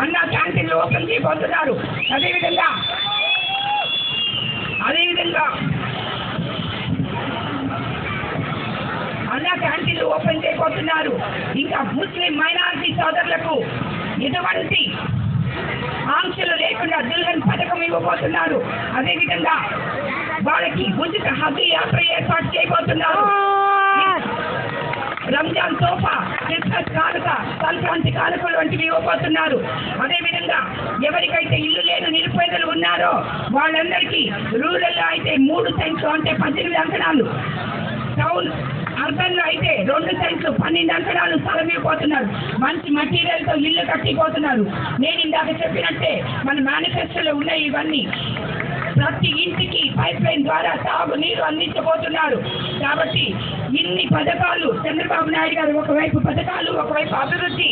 అన్నా క్యాంటీన్లు ఓపెన్ చేయబోతున్నారు. అదేవిధంగా అన్నా క్యాంటీన్లు ఓపెన్ చేయబోతున్నారు. ఇంకా ముస్లిం మైనారిటీ సోదరులకు ఎటువంటి ఆంక్షలు లేకుండా దుల్హన్ పథకం ఇవ్వబోతున్నారు. అదేవిధంగా వాళ్ళకి ఉచిత హజ్ యాత్ర ఏర్పాటు చేయబోతున్నారు. రంజాన్ తోఫా, క్రిస్మస్ కానుక, సంక్రాంతి కానుకలు వంటివి ఇవ్వబోతున్నారు. అదేవిధంగా ఎవరికైతే ఇల్లు లేని నిరుపేదలు ఉన్నారో వాళ్ళందరికీ రూరల్లో అయితే 3 సెంట్లు అంటే 18 అంకణాలు, టౌన్ అర్బన్ లో అయితే 2 సెంట్లు 12 అంకణాలు స్థలం ఇవ్వబోతున్నారు. మంచి మెటీరియల్తో ఇల్లు కట్టిపోతున్నారు. నేను ఇందాక చెప్పినట్టే మన మేనిఫెస్టోలో ఉన్నాయి ఇవన్నీ. ప్రతి ఇంటికి పైప్ లైన్ ద్వారా తాగునీరు అందించబోతున్నారు. కాబట్టి ఇన్ని పథకాలు చంద్రబాబు నాయుడు గారు ఒకవైపు పథకాలు, ఒకవైపు అభివృద్ధి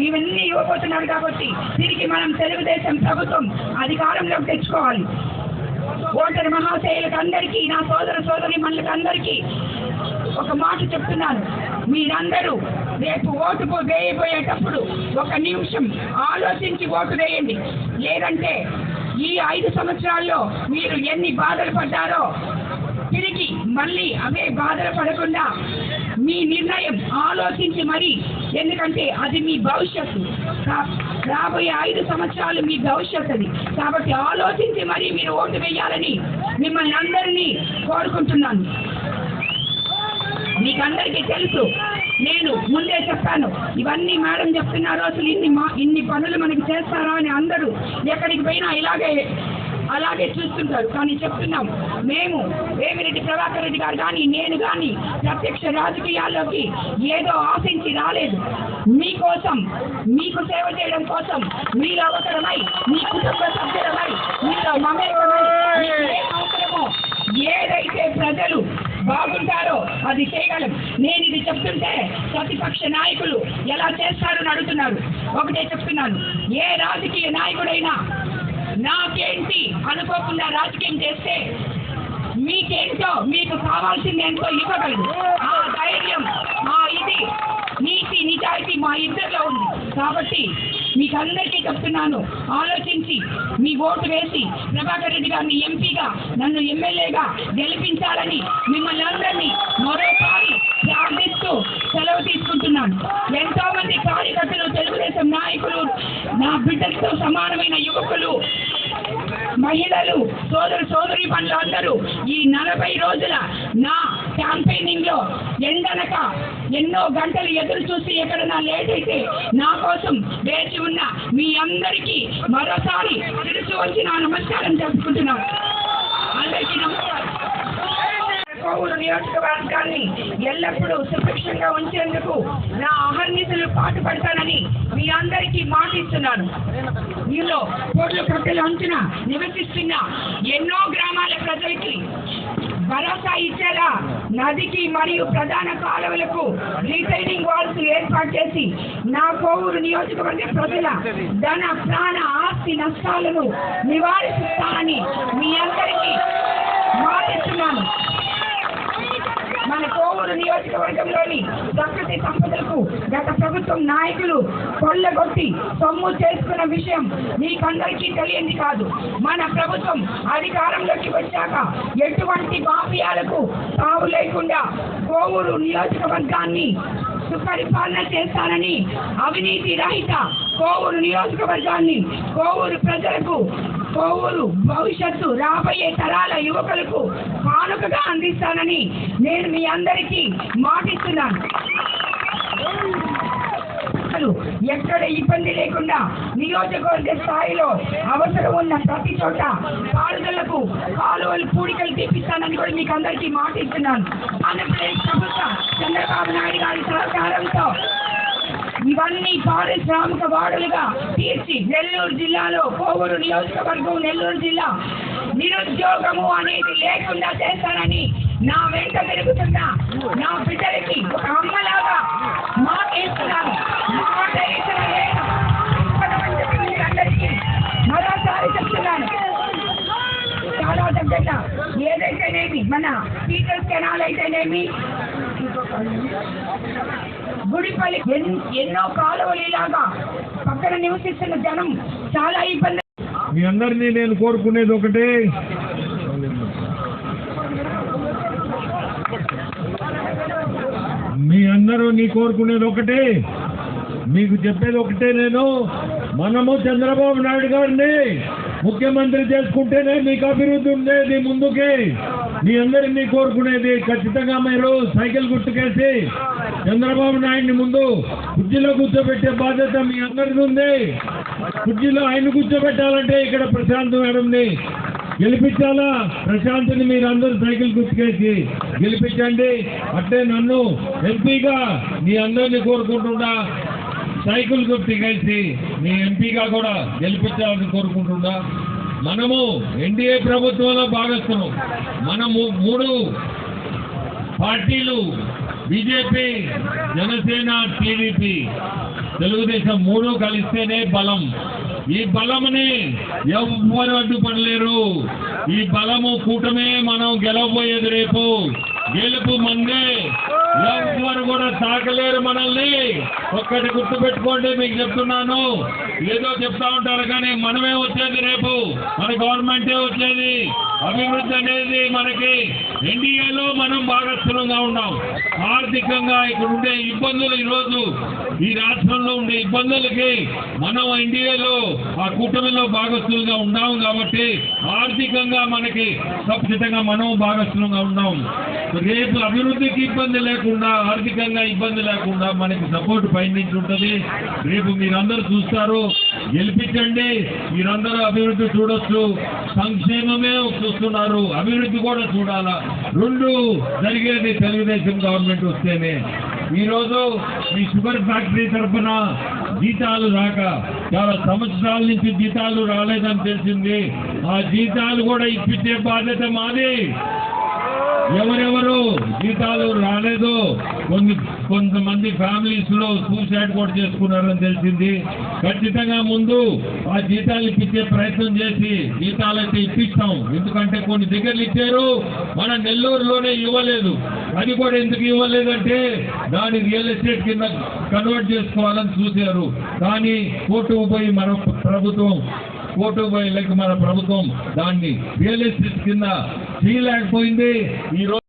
ఇవన్నీ ఇవ్వబోతున్నారు. కాబట్టి తిరిగి మనం తెలుగుదేశం ప్రభుత్వం అధికారంలోకి తెచ్చుకోవాలి. ఓటరు మహాశయులకు అందరికీ, నా సోదరి మనులకు అందరికీ ఒక మాట చెప్తున్నాను. మీరందరూ రేపు ఓటు వేయబోయేటప్పుడు 1 నిమిషం ఆలోచించి ఓటు వేయండి. లేదంటే ఈ 5 సంవత్సరాల్లో మీరు ఎన్ని బాధలు పడ్డారో తిరిగి మళ్ళీ అవే బాధలు పడకుండా మీ నిర్ణయం ఆలోచించి మరి, ఎందుకంటే అది మీ భవిష్యత్తు, రాబోయే 5 సంవత్సరాలు మీ భవిష్యత్తు అది. కాబట్టి ఆలోచించి మరి మీరు ఓటు వేయాలని మిమ్మల్ని అందరినీ కోరుకుంటున్నాను. మీకందరికీ తెలుసు నేను ముందే చెప్పాను, ఇవన్నీ మేడం చెప్తున్నారు, అసలు ఇన్ని పనులు మనకి చేస్తారా అని అందరూ ఎక్కడికి పోయినా అలాగే చూస్తుంటారు. కానీ చెప్తున్నాం, మేము వేమిరెడ్డి ప్రభాకర్ రెడ్డి గారు కానీ నేను కానీ ప్రత్యక్ష రాజకీయాల్లోకి ఏదో ఆశించి రాలేదు. మీకోసం, మీకు సేవ చేయడం కోసం, మీరు అవసరమై, మీ కుటుంబ సభ్యులమై, మీలో మమేకమై, అవసరమో ఏదైతే ప్రజలు బాగుంటారో అది చేయగలం. నేను ఇది చెప్తుంటే ప్రతిపక్ష నాయకులు ఎలా చేస్తారని అడుగుతున్నారు. ఒకటే చెప్తున్నాను, ఏ రాజకీయ నాయకుడైనా నాకేంటి అనుకోకుండా రాజకీయం చేస్తే మీకేంటో, మీకు కావాల్సింది ఏంటో ఇవ్వగలదు. ఆ ధైర్యం, ఆ ఇది, నీతి నిజాయితీ మా ఇద్దరిలో ఉంది. కాబట్టి మీకందరికీ చెప్తున్నాను, ఆలోచించి మీ ఓటు వేసి ప్రభాకర్ రెడ్డి గారిని ఎంపీగా, నన్ను ఎమ్మెల్యేగా గెలిపించాలని మిమ్మల్ని అందరినీ మరోసారి ప్రార్థిస్తూ సెలవు తీసుకుంటున్నాను. ఎంతో మంది కార్యకర్తలు, తెలుగుదేశం నాయకులు, నా బిడ్డలతో సమానమైన యువకులు, మహిళలు, సోదరి పనులు అందరూ ఈ 40 రోజుల నా క్యాంపెయినింగ్ లో ఎండనక ఎన్నో గంటలు ఎదురు చూసి ఎక్కడన్నా లేట్ అయితే నా కోసం వేచి ఉన్న మీ అందరికీ మరోసారి తిరిగి వచ్చి నా నమస్కారం చెప్పుకుంటున్నాను. అందరికీ నమస్కారం. కోవూరు నియోజకవర్గాన్ని ఎల్లప్పుడూ సుభిక్షంగా ఉంచేందుకు నా అహర్నిశలు పాటుపడతానని మీ అందరికీ మాటిస్తున్నాను. మీలో కోట్ల కట్టెల అంచున నివసిస్తున్న ఎన్నో గ్రామాల ప్రజలకి భరోసా ఇచ్చేలా నదికి మరియు ప్రధాన కాలువలకు రీటైనింగ్ వాల్స్ ఏర్పాటు చేసి నా కోవూరు నియోజకవర్గ ప్రజల ధన ప్రాణ ఆస్తి నష్టాలను నివారిస్తానని మీ అందరికీ మాటిస్తున్నాను. మన కోవూరు నియోజకవర్గంలోని ప్రకృతి సంపదలకు గత ప్రభుత్వం నాయకులు కొల్లగొట్టి సొమ్ము చేసుకున్న విషయం మీకందరికీ తెలియంది కాదు. మన ప్రభుత్వం అధికారంలోకి వచ్చాక ఎటువంటి మాఫియాలకు తావు లేకుండా కోవూరు నియోజకవర్గాన్ని సుపరిపాలన చేస్తానని, అవినీతి రహిత కోవూరు నియోజకవర్గాన్ని కోవూరు ప్రజలకు, కోవూరు భవిష్యత్తు రాబోయే తరాల యువకులకు కానుకగా అందిస్తానని నేను మీ అందరికీ మాటిస్తున్నాను. ఎక్కడ ఇబ్బంది లేకుండా నియోజకవర్గ స్థాయిలో అవసరం ఉన్న ప్రతి చోట పారుదలకు కాలువలు, పూడికలు తీపిస్తానని కూడా మీకు అందరికీ మాటిస్తున్నాను. ఆంధ్రప్రదేశ్ ప్రభుత్వం చంద్రబాబు నాయుడు గారి సహకారంతో ఇవన్నీ పారిశ్రామిక వాడలుగా తీర్చి నెల్లూరు జిల్లాలో, కోవూరు నియోజకవర్గం నెల్లూరు జిల్లా నిరుద్యోగము అనేది లేకుండా చేస్తానని నా వెంట తిరుగుతున్న నా బిడ్డలకి ఒక అమ్మలాగా మాటిస్తున్నాను. అందరికీ మరోసారి చెప్తున్నాను. చాలా దగ్గర ఏదైతేనేమి, మన టీచర్స్ కెనాల్ అయితేనేమి, గుడిపల్లి ఎన్నో కాలువలు ఇలాగా పక్కన నివసిస్తున్న జనం చాలా ఇబ్బంది. మీ అందరినీ నేను కోరుకునేది ఒకటే, మీకు చెప్పేది ఒకటే, మనము చంద్రబాబు నాయుడు గారిని ముఖ్యమంత్రి చేసుకుంటేనే మీకు అభివృద్ధి ఉండేది ముందుకి. మీ అందరినీ కోరుకునేది, ఖచ్చితంగా మీరు సైకిల్ గుర్తుకేసి చంద్రబాబు నాయుడిని ముందు కుర్చీలో కూర్చోబెట్టే బాధ్యత మీ అందరిది ఉంది. కుర్చీలో ఆయన కూర్చోబెట్టాలంటే ఇక్కడ ప్రశాంత్ మేడంని గెలిపించాలా. ప్రశాంత్ని మీరు అందరూ సైకిల్ గుర్తుకేసి గెలిపించండి. అంటే నన్ను ఎంపీగా మీ అందరినీ కోరుకుంటున్నా సైకిల్ గుర్తుకేసి మీ ఎంపీగా కూడా గెలిపించాలని కోరుకుంటున్నా. మనము ఎన్డీఏ ప్రభుత్వంలో భాగస్తున్నాం. మనము 3 పార్టీలు, బీజేపీ, జనసేన, టీడీపీ, తెలుగుదేశం 3 కలిస్తేనే బలం. ఈ బలముని ఎవ్వరు అడ్డుపడలేరు. ఈ బలము కూటమే మనం గెలవబోయేది. రేపు గెలుపు మందే, ఎవ్వరు కూడా తాకలేరు మనల్ని. ఒక్కటి గుర్తుపెట్టుకోండి, మీకు చెప్తున్నాను. ఏదో చెప్తా ఉంటారు కానీ మనమే వచ్చేది, రేపు మన గవర్నమెంటే వచ్చేది. అభివృద్ధి అనేది మనకి ఎన్డీఏలో మనం భాగస్వామ్యంగా ఉన్నాం. ఆర్థికంగా ఇక్కడ ఉండే ఇబ్బందులు, ఈరోజు ఈ రాష్ట్రంలో ఉండే ఇబ్బందులకి మనం ఎన్డీఏలో ఆ కూటమిలో భాగస్వామ్యంగా ఉన్నాం. కాబట్టి ఆర్థికంగా మనకి ఖచ్చితంగా మనం భాగస్వామ్యంగా ఉన్నాం. రేపు అభివృద్ధికి ఇబ్బంది లేకుండా లేకుండా, ఆర్థికంగా ఇబ్బంది లేకుండా మనకి సపోర్ట్ పైనుంచి ఉంటుంది. రేపు మీరందరూ చూస్తారు, గెలిపించండి. మీరందరూ అభివృద్ధి చూడొచ్చు. సంక్షేమమే చూస్తున్నారు, అభివృద్ధి కూడా చూడాలా. రెండు జరిగేది తెలుగుదేశం గవర్నమెంట్ వస్తేనే. ఈరోజు ఈ షుగర్ ఫ్యాక్టరీ తరఫున జీతాలు రాక చాలా సంవత్సరాల నుంచి జీతాలు రాలేదని తెలిసింది. ఆ జీతాలు కూడా ఇప్పించే బాధ్యత మాది. ఎవరెవరు జీతాలు రాలేదో కొంతమంది ఫ్యామిలీస్ లో సూసైడ్ కూడా చేసుకున్నారని తెలిసింది. ఖచ్చితంగా ముందు ఆ జీతాలు ఇప్పించే ప్రయత్నం చేసి జీతాలైతే ఇప్పిస్తాం. ఎందుకంటే కొన్ని దగ్గరలు ఇచ్చారు, మన నెల్లూరులోనే ఇవ్వలేదు. అది కూడా ఎందుకు ఇవ్వలేదంటే దాన్ని రియల్ ఎస్టేట్ కింద కన్వర్ట్ చేసుకోవాలని చూశారు. కానీ కోర్టుకు పోయి మన ప్రభుత్వం దాన్ని రియల్ ఎస్టేట్ కింద చేయలేకపోయింది. ఈ రోజు